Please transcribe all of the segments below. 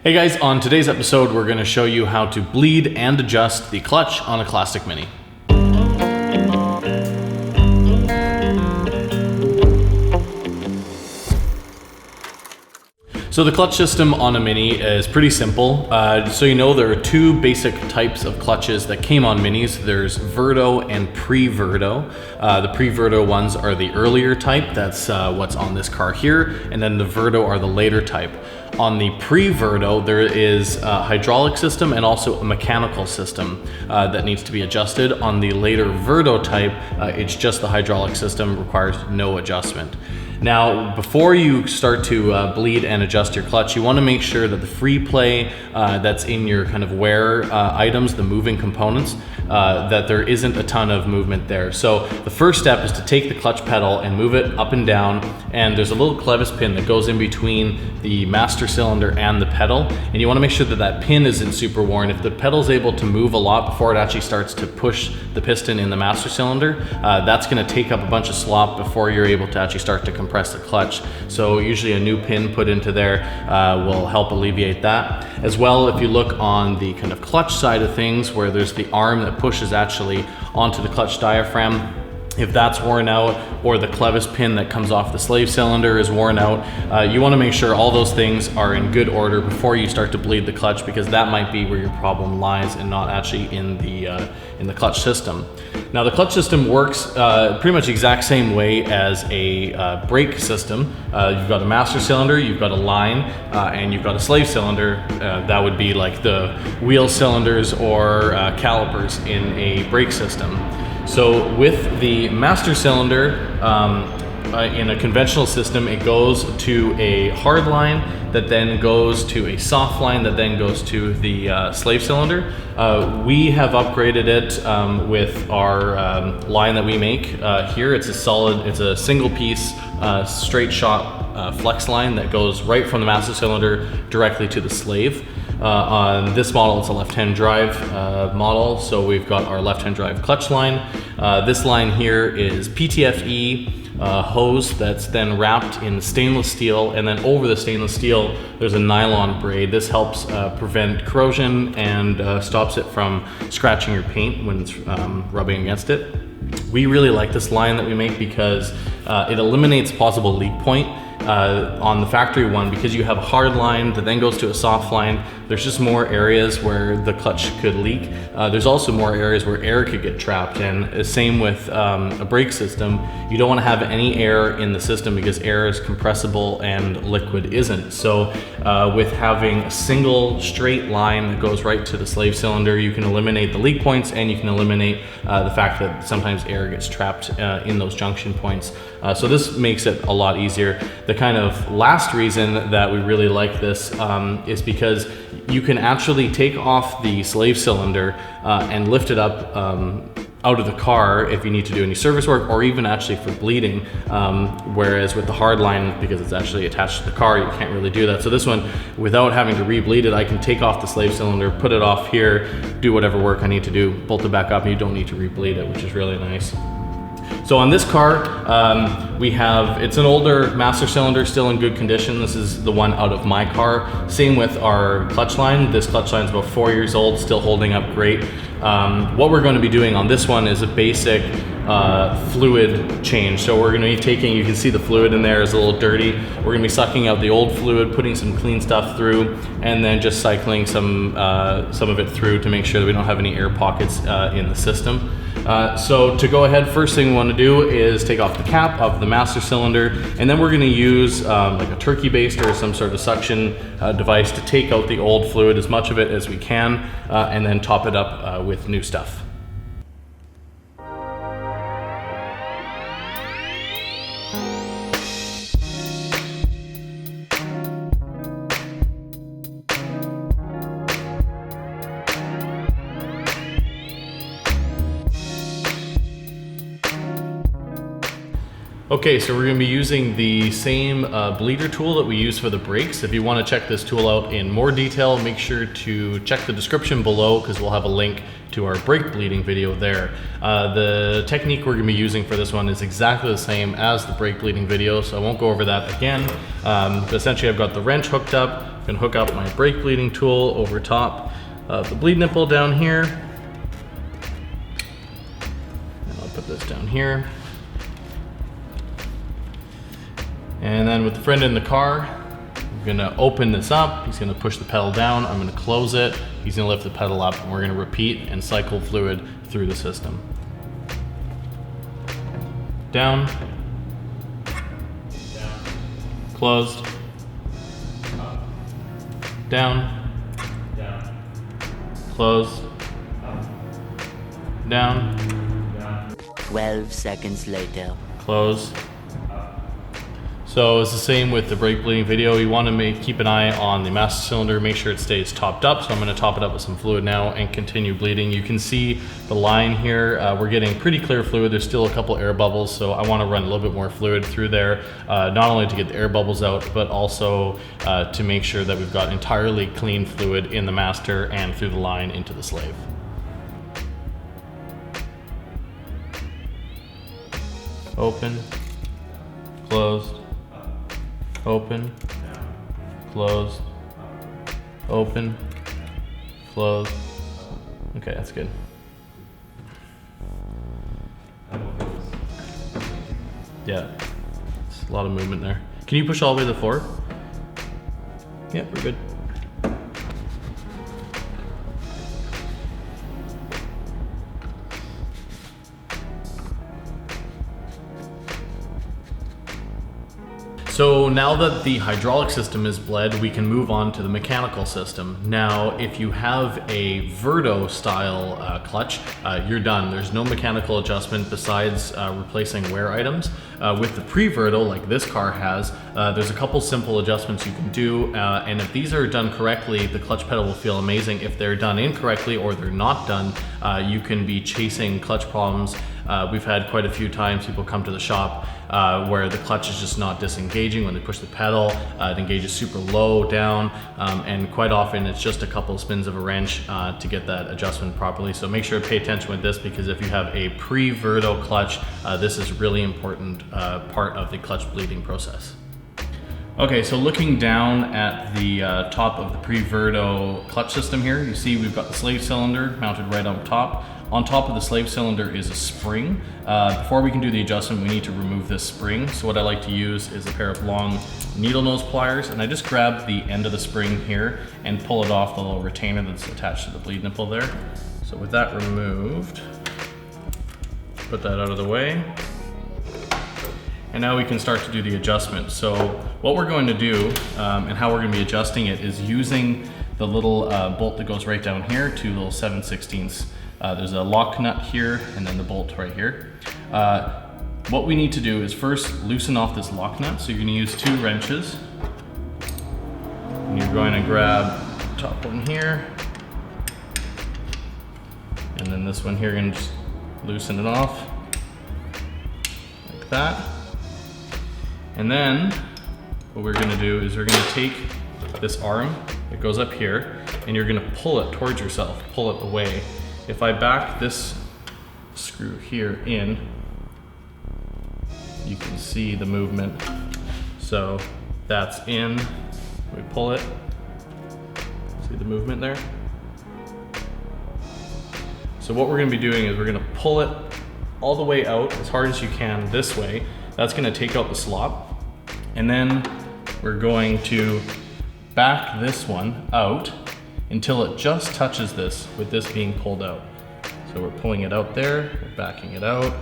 Hey guys, on today's episode we're going to show you how to bleed and adjust the clutch on a Classic Mini. So the clutch system on a Mini is pretty simple. So you know there are two basic types of clutches that came on Minis. There's Verto and pre-verto. The pre-verto ones are the earlier type, that's what's on this car here, and then the Verto are the later type. On the pre-verto, there is a hydraulic system and also a mechanical system that needs to be adjusted. On the later Verto type, it's just the hydraulic system, requires no adjustment. Now, before you start to bleed and adjust your clutch, you want to make sure that the free play that's in your kind of wear items, the moving components, that there isn't a ton of movement there. So the first step is to take the clutch pedal and move it up and down, and there's a little clevis pin that goes in between the master cylinder and the pedal, and you want to make sure that that pin isn't super worn. If the pedal's able to move a lot before it actually starts to push the piston in the master cylinder, that's going to take up a bunch of slop before you're able to actually start to compress the clutch. So usually a new pin put into there will help alleviate that. As well, if you look on the kind of clutch side of things, where there's the arm that pushes actually onto the clutch diaphragm, if that's worn out, or the clevis pin that comes off the slave cylinder is worn out, you want to make sure all those things are in good order before you start to bleed the clutch, because that might be where your problem lies and not actually in the clutch system. Now the clutch system works pretty much the exact same way as a brake system. You've got a master cylinder, you've got a line, and you've got a slave cylinder. That would be like the wheel cylinders or calipers in a brake system. So with the master cylinder, in a conventional system, it goes to a hard line that then goes to a soft line that then goes to the slave cylinder. We have upgraded it with our line that we make here. It's a single piece straight shot flex line that goes right from the master cylinder directly to the slave. On this model, it's a left-hand drive model, so we've got our left-hand drive clutch line. This line here is PTFE hose that's then wrapped in stainless steel, and then over the stainless steel there's a nylon braid. This helps prevent corrosion and stops it from scratching your paint when it's rubbing against it. We really like this line that we make because it eliminates possible leak point. On the factory one, because you have a hard line that then goes to a soft line, there's just more areas where the clutch could leak. There's also more areas where air could get trapped, and same with a brake system. You don't want to have any air in the system because air is compressible and liquid isn't. So with having a single straight line that goes right to the slave cylinder, you can eliminate the leak points, and you can eliminate the fact that sometimes air gets trapped in those junction points. So this makes it a lot easier. The kind of last reason that we really like this is because you can actually take off the slave cylinder and lift it up out of the car if you need to do any service work, or even actually for bleeding, whereas with the hard line, because it's actually attached to the car, you can't really do that. So this one, without having to re-bleed it, I can take off the slave cylinder, put it off here, do whatever work I need to do, bolt it back up, and you don't need to re-bleed it, which is really nice. So on this car, it's an older master cylinder, still in good condition. This is the one out of my car. Same with our clutch line. This clutch line is about 4 years old, still holding up great. What we're going to be doing on this one is a basic fluid change. So we're going to be taking, you can see the fluid in there is a little dirty. We're going to be sucking out the old fluid, putting some clean stuff through, and then just cycling some of it through to make sure that we don't have any air pockets in the system. So to go ahead, first thing we want to do is take off the cap of the master cylinder, and then we're going to use like a turkey baster or some sort of suction device to take out the old fluid, as much of it as we can, and then top it up with new stuff. Okay, so we're going to be using the same bleeder tool that we use for the brakes. If you want to check this tool out in more detail, make sure to check the description below, because we'll have a link to our brake bleeding video there. The technique we're going to be using for this one is exactly the same as the brake bleeding video, so I won't go over that again. But essentially I've got the wrench hooked up, gonna hook up my brake bleeding tool over top of the bleed nipple down here. And I'll put this down here. And then with the friend in the car, I'm gonna open this up. He's gonna push the pedal down. I'm gonna close it. He's gonna lift the pedal up, and we're gonna repeat and cycle fluid through the system. Down. Closed. Down. Closed. Down. 12 seconds later. Close. So it's the same with the brake bleeding video. You want to keep an eye on the master cylinder, make sure it stays topped up. So I'm going to top it up with some fluid now and continue bleeding. You can see the line here. We're getting pretty clear fluid. There's still a couple air bubbles, so I want to run a little bit more fluid through there, not only to get the air bubbles out, but also to make sure that we've got entirely clean fluid in the master and through the line into the slave. Open, closed, open, closed, open, closed. Okay, that's good. Yeah, it's a lot of movement there. Can you push all the way to the floor? Yeah, we're good. So now that the hydraulic system is bled, we can move on to the mechanical system. Now, if you have a Verto style clutch, you're done. There's no mechanical adjustment besides replacing wear items. With the pre-verto, like this car has, there's a couple simple adjustments you can do, and if these are done correctly, the clutch pedal will feel amazing. If they're done incorrectly or they're not done, you can be chasing clutch problems. We've had quite a few times people come to the shop where the clutch is just not disengaging when they push the pedal. It engages super low down, and quite often it's just a couple of spins of a wrench to get that adjustment properly. So make sure to pay attention with this, because if you have a pre-verto clutch, this is a really important part of the clutch bleeding process. Okay, so looking down at the top of the pre-verto clutch system here, you see we've got the slave cylinder mounted right on top. On top of the slave cylinder is a spring. Before we can do the adjustment, we need to remove this spring. So what I like to use is a pair of long needle nose pliers, and I just grab the end of the spring here and pull it off the little retainer that's attached to the bleed nipple there. So with that removed, put that out of the way. And now we can start to do the adjustment. So what we're going to do and how we're going to be adjusting it is using the little bolt that goes right down here, two little 7/16. There's a lock nut here and then the bolt right here. What we need to do is first loosen off this lock nut. So you're going to use 2 wrenches. And you're going to grab the top one here. And then this one here, you're going to just loosen it off like that. And then what we're going to do is we're going to take this arm that goes up here and you're going to pull it towards yourself, pull it away. If I back this screw here in, you can see the movement. So that's in, we pull it, see the movement there? So what we're gonna be doing is we're gonna pull it all the way out as hard as you can this way. That's gonna take out the slop. And then we're going to back this one out until it just touches this, with this being pulled out. So we're pulling it out there, we're backing it out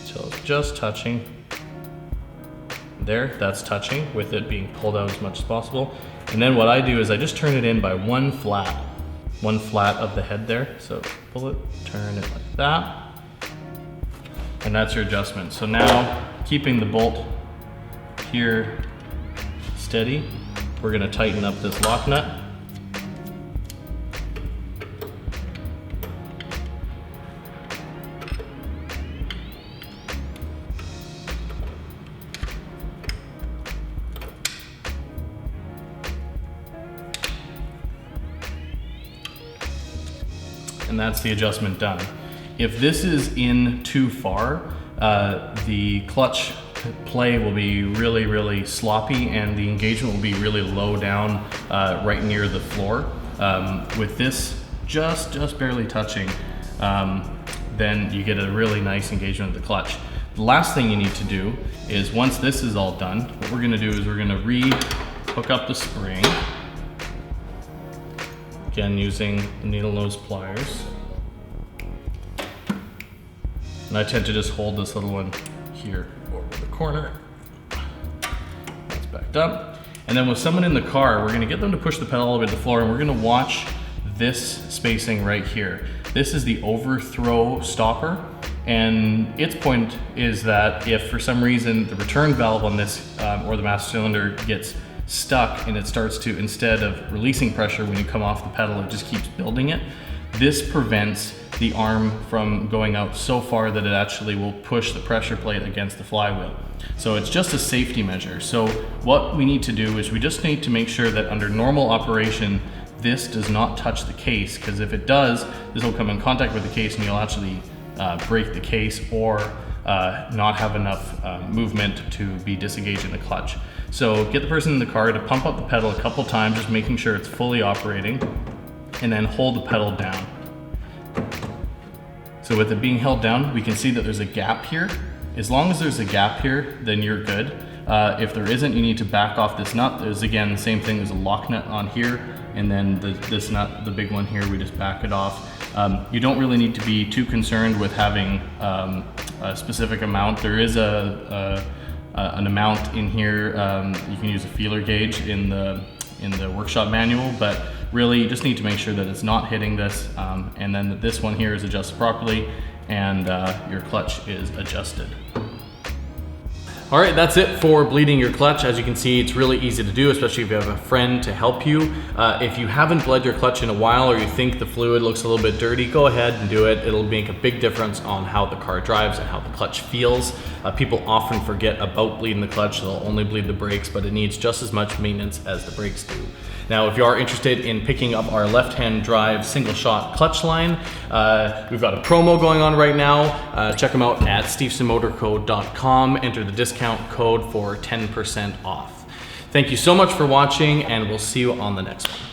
until it's just touching. There, that's touching with it being pulled out as much as possible. And then what I do is I just turn it in by one flat of the head there. So pull it, turn it like that. And that's your adjustment. So now, keeping the bolt here steady, we're gonna tighten up this lock nut. And that's the adjustment done. If this is in too far, the clutch play will be really, really sloppy, and the engagement will be really low down, right near the floor. With this just barely touching, then you get a really nice engagement of the clutch. The last thing you need to do is, once this is all done, what we're gonna do is we're gonna hook up the spring. Again, using the needle nose pliers. And I tend to just hold this little one here over the corner. That's backed up. And then with someone in the car, we're gonna get them to push the pedal all the way to the floor, and we're gonna watch this spacing right here. This is the overthrow stopper, and its point is that if for some reason the return valve on this or the master cylinder gets stuck and it starts to, instead of releasing pressure when you come off the pedal, it just keeps building it. This prevents the arm from going out so far that it actually will push the pressure plate against the flywheel. So it's just a safety measure. So what we need to do is we just need to make sure that under normal operation, this does not touch the case, because if it does, this will come in contact with the case and you'll actually break the case or not have enough movement to be disengaging the clutch. So get the person in the car to pump up the pedal a couple times, just making sure it's fully operating, and then hold the pedal down. So with it being held down, we can see that there's a gap here. As long as there's a gap here, then you're good. If there isn't, you need to back off this nut. There's, again, the same thing, there's a lock nut on here, and then this nut, the big one here, we just back it off. You don't really need to be too concerned with having a specific amount. There is an amount in here. You can use a feeler gauge in the workshop manual, but really you just need to make sure that it's not hitting this, and then that this one here is adjusted properly, and your clutch is adjusted. All right, that's it for bleeding your clutch. As you can see, it's really easy to do, especially if you have a friend to help you. If you haven't bled your clutch in a while, or you think the fluid looks a little bit dirty, go ahead and do it. It'll make a big difference on how the car drives and how the clutch feels. People often forget about bleeding the clutch. They'll only bleed the brakes, but it needs just as much maintenance as the brakes do. Now, if you are interested in picking up our left-hand drive single shot clutch line, we've got a promo going on right now. Check them out at stevesonmotorco.com. Enter the discount code for 10% off. Thank you so much for watching, and we'll see you on the next one.